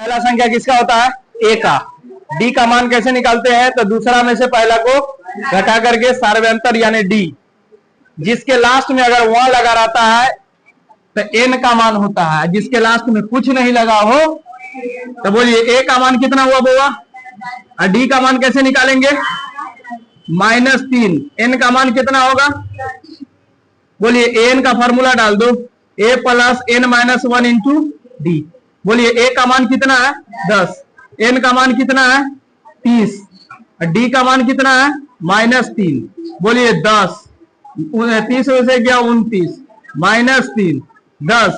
पहला संख्या किसका होता है? ए का। डी का मान कैसे निकालते हैं? तो दूसरा में से पहला को घटा करके सार्वयंतर यानी डी, जिसके लास्ट में अगर 1 लगा रहता है तो एन का मान होता है, जिसके लास्ट में कुछ नहीं लगा हो तो बोलिए ए का मान कितना हुआ बोआ? और डी का मान कैसे निकालेंगे? -3। एन का मान कितना होगा? बोलिए एन का फॉर्मूला डाल दो, ए प्लस एन -1 इंटू डी। बोलिए ए का मान कितना है? 10। एन का मान कितना है? 30। डी का मान कितना है? -3। बोलिए 10, 30 में से गया 29, -3, 10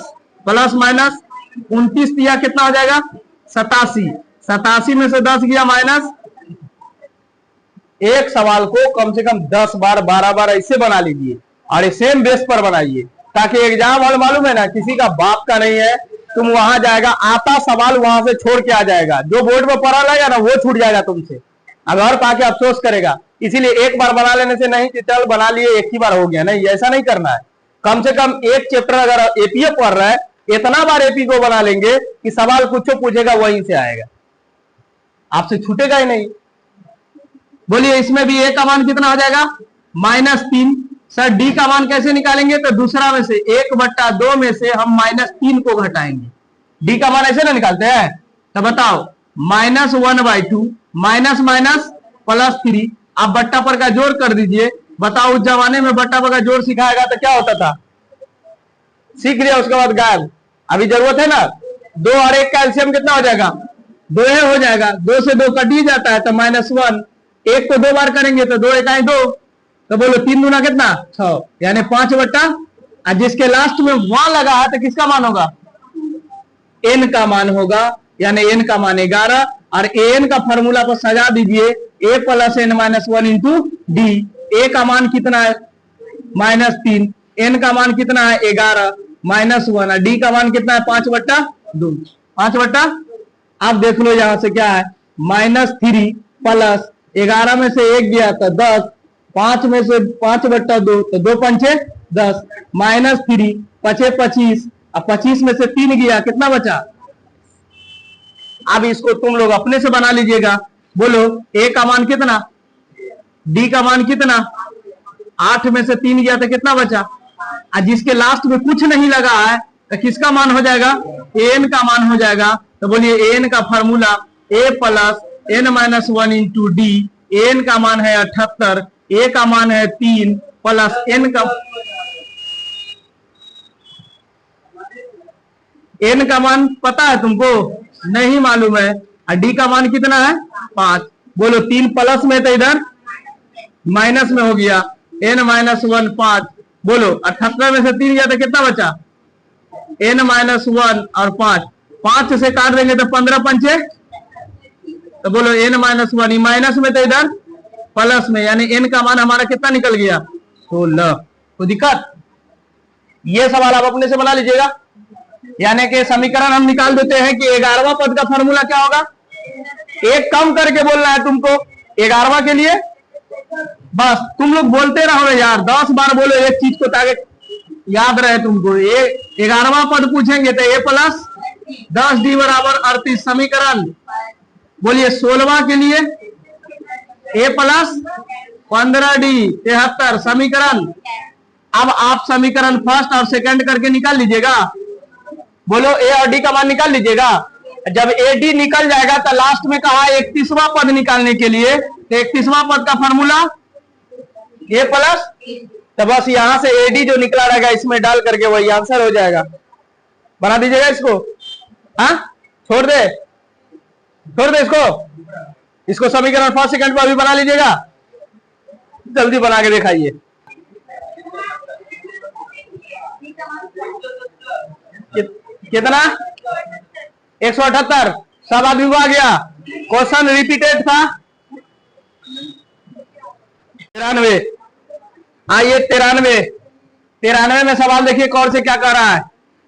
प्लस माइनस 29 दिया, कितना हो जाएगा? 87। 87 में से 10 गया माइनस। एक सवाल को कम से कम 10 बार 12 बार ऐसे बना लीजिए और ये सेम बेस पर बनाइए, ताकि एग्जाम हॉल मालूम है ना किसी का बाप का नहीं है। तुम वहां जाएगा, आता सवाल वहां से छोड़ के आ जाएगा, जो बोर्ड में पढ़ा रहेगा ना वो छूट जाएगा तुमसे, अब घर पाके अफसोस करेगा। इसीलिए एक बार बना लेने से नहीं कि चल बना लिए एक ही बार हो गया, नहीं, ऐसा नहीं करना है। कम से कम एक चैप्टर अगर एपीए पढ़ रहा है, इतना बार एपी को बना लेंगे कि सवाल कुछ पूछेगा वहीं से आएगा, आपसे छूटेगा ही नहीं। बोलिए इसमें भी ए का मान कितना हो जाएगा? -3। सर डी का मान कैसे निकालेंगे? तो दूसरा में से 1/2 में से हम -3 को घटाएंगे। डी का मान ऐसे ना निकालते हैं? तो बताओ, -1/2 माइनस माइनस +3, आप बट्टा पर का जोड़ कर दीजिए। बताओ उस जमाने में बट्टा पर का जोड़ सिखाएगा तो क्या होता था? सीख लिया उसके बाद गायब। अभी जरूरत है ना, 2 और 1 का एलसीएम कितना हो जाएगा? 2 हो जाएगा। 2 से 2 कट ही जाता है तो -1। 1 को 2 बार करेंगे तो 2 × 2, तो बोलो 3 दूना कितना? 6, यानी 5/। जिसके लास्ट में 1 लगा है तो किसका मान होगा? एन का मान होगा, यानी एन का मान 11। और एन का फॉर्मूला को सजा दीजिए, ए प्लस एन -1 इंटू डी। ए का मान कितना है? -3। एन का मान कितना है? 11 -1। डी का मान कितना है? 5/2। 5/, आप देख लो यहां से क्या है, -3 प्लस 11 में से 1 गया तो 10, 5 में से 5/2 तो 2 पंचे 10, -3 पचे 25, अब 25 में से 3 गया, कितना बचा? अब इसको तुम लोग अपने से बना लीजिएगा। बोलो ए का मान कितना? डी का मान कितना? 8 में से 3 गया तो कितना बचा? जिसके लास्ट में कुछ नहीं लगा है तो किसका मान हो जाएगा? एन का मान हो जाएगा। तो बोलिए एन का formula a plus n -1 into d. N का मान है 78, ए का मान है 3 प्लस एन का मान पता है तुमको? नहीं मालूम है। और डी का मान कितना है? 5। बोलो 3 प्लस में तो इधर माइनस में हो गया, n -1 5। बोलो 78 में से 3 गया तो कितना बचा? n -1 और 5, 5 से काट देंगे तो 15 पंचे, तो बोलो n -1, माइनस में तो इधर प्लस में, यानी n का मान हमारा कितना निकल गया? 16। तो दिक्कत, ये सवाल आप अपने से बना लीजिएगा। यानी कि समीकरण हम निकाल देते हैं कि 11वां पद का फॉर्मूला क्या होगा? एक कम करके बोलना है तुमको 11वां के लिए, बस तुम लोग बोलते रहो यार, 10 बार बोलो एक चीज को ताकि याद रहे तुमको। 11वां पद पूछेंगे तो a प्लस 10d बराबर 38 समीकरण। बोलिए 16वां के लिए a प्लस 15d 73 समीकरण। अब आप समीकरण फर्स्ट और सेकंड करके निकाल लीजिएगा। बोलो ए और डी का मान निकाल लीजिएगा। जब ए डी निकल जाएगा तो लास्ट में कहा 31वां पद निकालने के लिए, तो 31वां पद का फॉर्मूला ए प्लस, तो बस यहां से ए डी जो निकला रहेगा इसमें डाल करके वही आंसर हो जाएगा। बना दीजिएगा इसको। हाँ, छोड़ दे इसको समीकरण फर्स्ट सेकंड पर अभी बना लीजिएगा, जल्दी बना के दिखाइए। कितना? 178। सब आदमी को आ गया? क्वेश्चन रिपीटेड था 93। आइए 93 में सवाल देखिए कौन से क्या कह रहा है।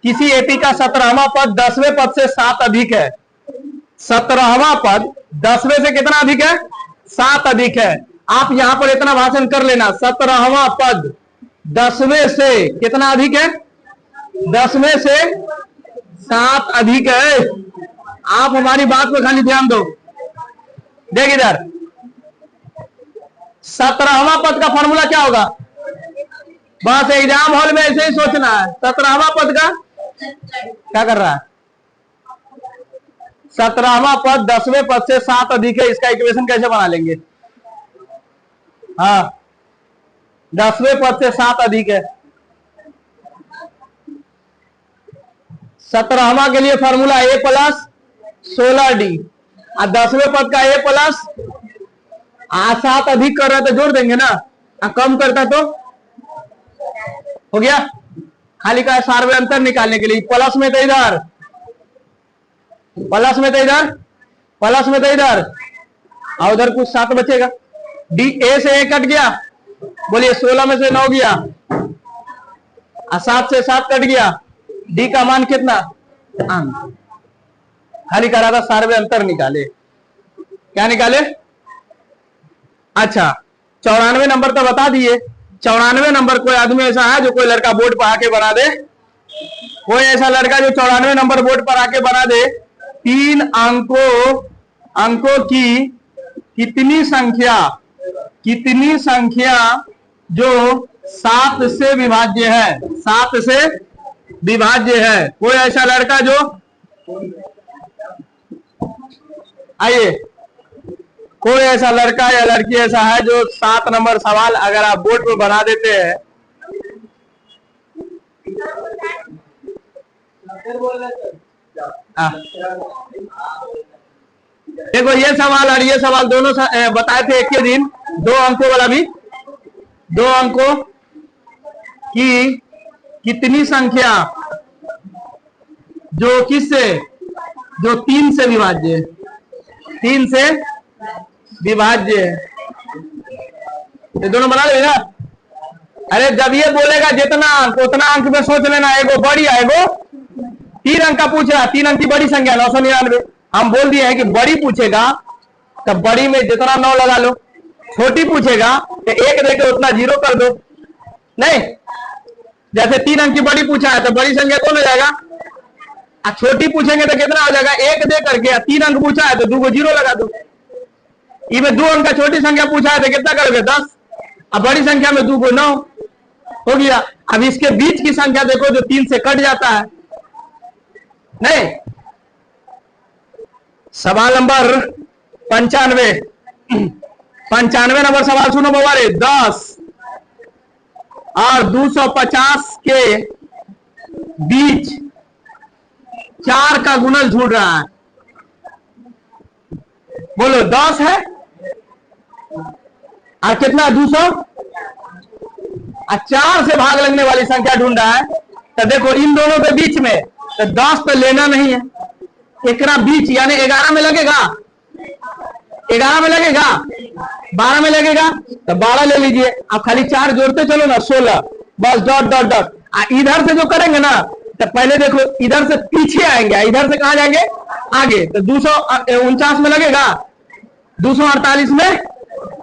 किसी एपी का 17वां पद 10वें पद से 7 अधिक है। 17वां पद 10वें से कितना अधिक है? 7 अधिक है। आप यहां पर इतना भाषण कर लेना, 17वां पद 10वें से कितना अधिक है? 10वें से 7 अधिक है। आप हमारी बात पे खाली ध्यान दो। देख इधर, 17वां पद का फॉर्मूला क्या होगा? बस एग्जाम हॉल में ऐसे ही सोचना है। 17वां पद का क्या कर रहा है? 17वां पद 10वें पद से 7 अधिक है, इसका इक्वेशन कैसे बना लेंगे? हाँ, 10वें पद से 7 अधिक है। 17वां के लिए फॉर्मूला a प्लस 16d, और 10वें पद का a प्लस 7 अधिक कर रहा है तो जोड़ देंगे ना, कम करता तो हो गया। खाली का सार्वय अंतर निकालने के लिए प्लस में तो इधर, प्लस में तो इधर, प्लस में तो इधर, और उधर कुछ 7 बचेगा। डी ए से ए कट गया, बोलिए 16 में से 9 गया, और 7 से 7 कट गया। डी का मान कितना? अंक। खाली करा था सार्वय अंतर निकाले। क्या निकाले? अच्छा, 94 नंबर तो बता दिए। 94 नंबर कोई आदमी ऐसा है जो कोई लड़का बोर्ड पर आके बना दे? कोई ऐसा लड़का जो 94 नंबर बोर्ड पर आके बना दे? 3 अंकों की कितनी संख्या जो 7 से विभाज्य है? 7 से विभाज्य है। कोई ऐसा लड़का जो, आइए, कोई ऐसा लड़का या लड़की ऐसा है जो 7 नंबर सवाल अगर आप बोर्ड पर बना देते हैं, देखो ये सवाल और ये सवाल दोनों बताए थे एक ही दिन। 2 अंकों वाला भी, 2 अंकों की कितनी संख्या जो किससे, जो 3 से विभाज्य है, 3 से विभाज्य है। ये दोनों बना लेगा। अरे जब ये बोलेगा जितना अंक उतना अंक में सोच लेना, एगो बड़ी आएगो 3 अंक का पूछ रहा, 3 अंक की बड़ी संख्या 999। हम बोल दिए हैं कि बड़ी पूछेगा तो बड़ी में जितना 9 लगा लो, छोटी पूछेगा तो 1 देके उतना 0 कर दो। नहीं, जैसे 3 अंक की बड़ी पूछा है तो बड़ी संख्या कौन हो जाएगा, और छोटी पूछेंगे तो कितना हो जाएगा, 1 दे करके। 3 अंक पूछा है तो 2 को 0 लगा दो। इसमें 2 अंक का छोटी संख्या पूछा है तो कितना करोगे, 10, अब बड़ी संख्या में 2 को 9 हो गया। अब इसके बीच की संख्या देखो जो 3 से कट जाता है। नहीं, सवाल नंबर 95 नंबर सवाल सुनो बाबा रे। 10 और 250 के बीच 4 का गुणज ढूंढ रहा है। बोलो 10 है और कितना 200 और 4 से भाग लगने वाली संख्या ढूंढ रहा है। तो देखो इन दोनों के बीच में तो 10 तो लेना नहीं है, एक बीच यानी 11 में लगेगा, 11 में लगेगा, 12 में लगेगा तो 12 ले लीजिए। आप खाली 4 जोड़ते चलो ना, 16, बस डॉट डॉट डॉट। इधर से जो करेंगे ना तो पहले देखो इधर से पीछे आएंगे, इधर से कहां जाएंगे, आगे। तो 249 में लगेगा, 248 में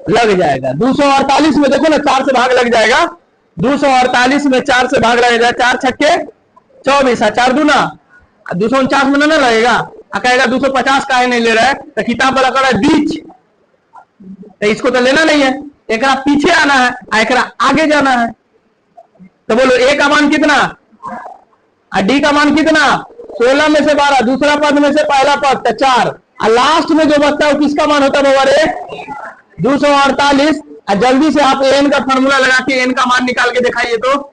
लग जाएगा। 248 में देखो ना 4 से भाग लग जाएगा, 248 में 4 से भाग लगेगा, 4 छक्के 24, 4 दूना 249 में ना लगेगा। कहेगा 250 का नहीं ले रहा है तो किताब वाला कह रहा है बीच, तो इसको तो लेना नहीं है, एक पीछे आना है, एक आगे जाना है। तो बोलो ए का मान कितना और डी का मान कितना? 16 में से 12, दूसरा पद में से पहला पद तो 4, और लास्ट में जो बचता है वो किसका मान होता है बाबा? 248। और जल्दी से आप एन का फॉर्मूला लगा के एन का मान निकाल के दिखाइए तो।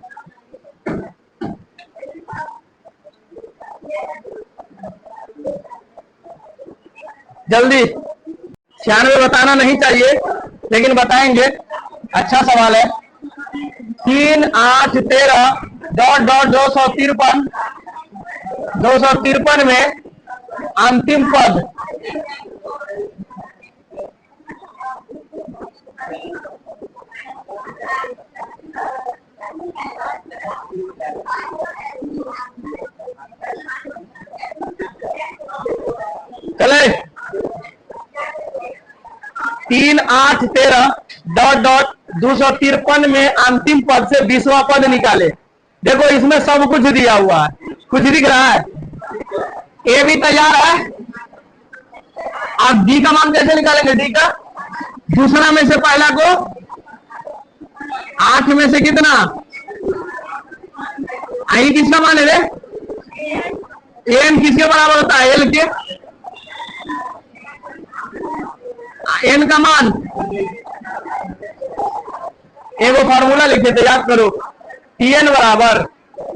जल्दी, 96 बताना नहीं चाहिए लेकिन बताएंगे, अच्छा सवाल है। 3, 8, 13 डॉट डॉट 253 में अंतिम पद चले। 3, 8, 13 डॉट डॉट 253 में अंतिम पद से 20वां पद निकाले। देखो इसमें सब कुछ दिया हुआ है, कुछ दिख रहा है? ए भी तैयार है, आप डी का मान कैसे निकालेंगे? डी का दूसरा में से पहला को 8 में से कितना? आई किसका मान है रे? एन किसके बराबर होता है? एल के। एन का मान एगो फार्मूला लिखे थे, याद करो। टी एन बराबर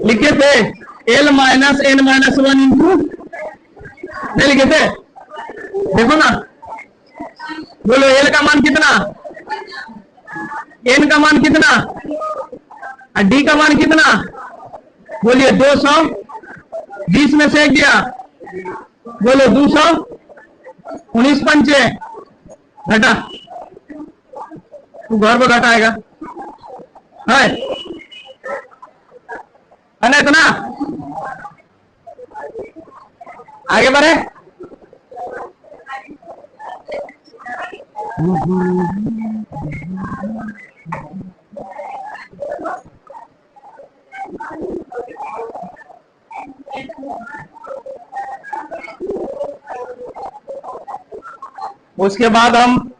लिखे थे L minus N minus 1 into, नहीं लिखे थे? देखो ना, बोलो एल का मान कितना, एन का मान कितना और डी का मान कितना? बोलिए 220 में से गया, बोलो 219 पंचे घटा, तू घर पर घटाएगा है ना? इतना आगे बढ़े। उसके बाद हम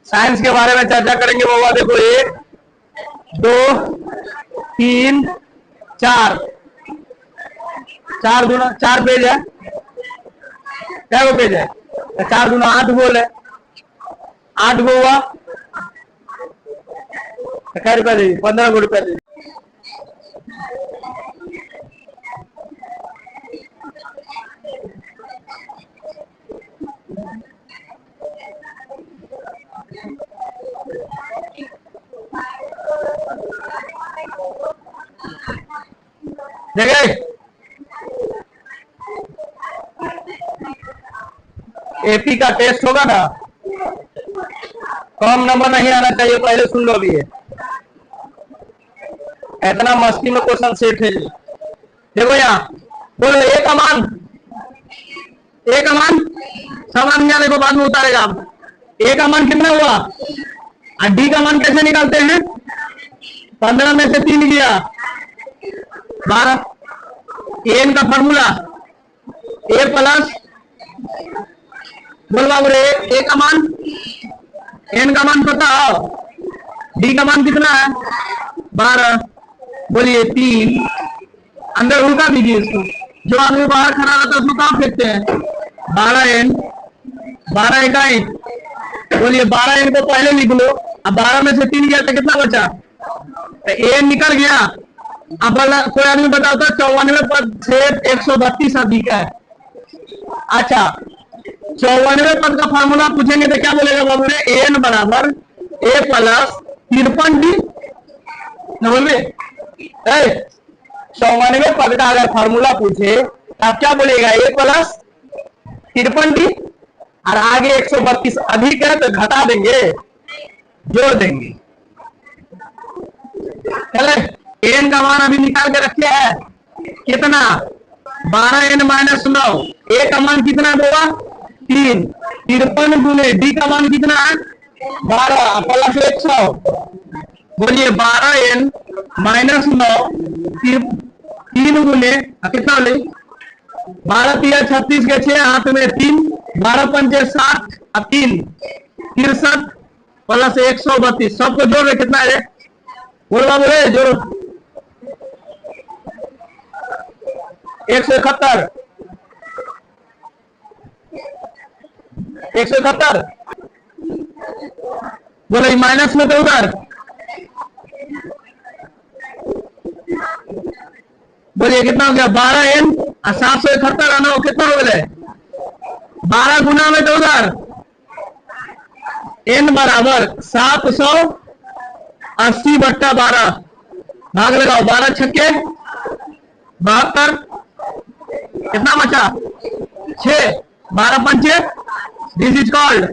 साइंस के बारे में चर्चा करेंगे। बाबा देखो 1 2 3 4 4 दूना 4 पेज है, क्या वो पेज है? 4 दूना 8 गोल है, 8 गो हुआ क्या रुपया दे? 15 गो रुपया दे। देखे एपी का टेस्ट होगा ना, कम नंबर नहीं आना चाहिए, पहले सुन लो। अभी इतना मस्ती में क्वेश्चन सेट है। देखो यहाँ बोलो ए का मान, ए का मान समान जाने को बाद में उतारेगा। ए का मान कितना हुआ और डी का मान कैसे निकालते हैं? 15 में से 3 गया 12। एन का फॉर्मूला ए प्लस, बोल बाबू रे ए का मान, एन का मान पता हो, डी का मान कितना है? 12। बोलिए 3, अंदर उल्टा दीजिए इसको, जो आदमी बाहर खड़ा रहता है उसको कहाँ फेंकते हैं? 12 एन 12 इकाई। बोलिए 12 एन को पहले लिख लो, अब 12 में से 3 गया तो कितना बचा? तो एन निकल गया। अब कोई आदमी बताता 94 पद से 132 अधिक है। अच्छा 94 पद का फार्मूला पूछेंगे तो क्या बोलेगा बाबू ने? एन बराबर ए प्लस 53 डी। न बोले 94 पद का अगर फार्मूला पूछे तो आप क्या बोलेगा? ए प्लस 53 डी, और आगे 132 अधिक है तो घटा देंगे, जोड़ देंगे। चले एन का मान अभी निकाल के रखे है कितना? 12 एन माइनस 9। ए का मान कितना होगा? 3। 53 गुने डी का मान कितना है? 12 प्लस 100। बोलिए 12 एन माइनस 9 3 गुने कितना बोले? 12 3 36 के 6 हाथ में 3, 12 पंचे 60 और 3 63 प्लस 132। सबको जोड़ रहे कितना है? बोलो बाबू रे जोड़ो। 171 171। बोले माइनस में तो उधर, बोलिए कितना हो गया? 12 एन और 771 आना कितना हो गया? 12 गुना में तो उधर एन बराबर 780/12 भाग लगाओ। 12 छक्के 72, कितना बचा? 6। 12 पंचे, दिस इज कॉल्ड